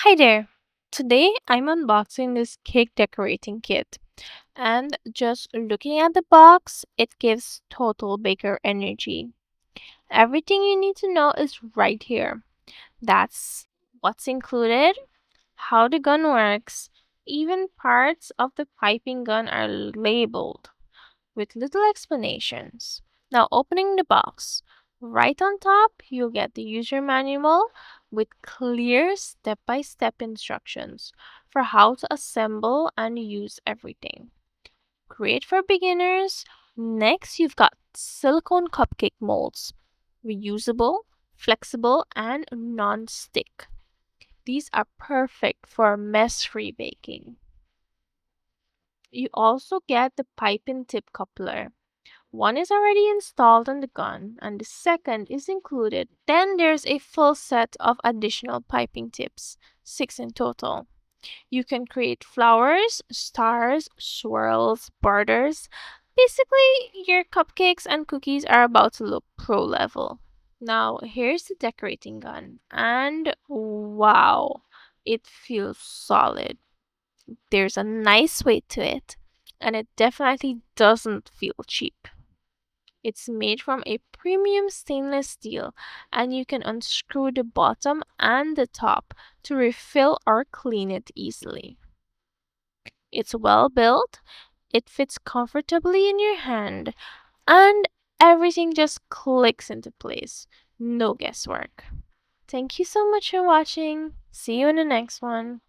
Hi there! Today I'm unboxing this cake decorating kit, and just looking at the box, it gives total baker energy. Everything you need to know is right here. That's what's included, how the gun works, even parts of the piping gun are labeled with little explanations. Now, opening the box. Right on top, you'll get the user manual with clear step by step instructions for how to assemble and use everything. Great for beginners. Next, you've got silicone cupcake molds, reusable, flexible, and non stick. These are perfect for mess free baking. You also get the pipe and tip coupler. One is already installed on the gun, and the second is included. Then there's a full set of additional piping tips, six in total. You can create flowers, stars, swirls, borders. Basically, your cupcakes and cookies are about to look pro level. Now, here's the decorating gun, and wow, it feels solid. There's a nice weight to it, and it definitely doesn't feel cheap. It's made from a premium stainless steel, and you can unscrew the bottom and the top to refill or clean it easily. It's well built, it fits comfortably in your hand, and everything just clicks into place. No guesswork. Thank you so much for watching. See you in the next one.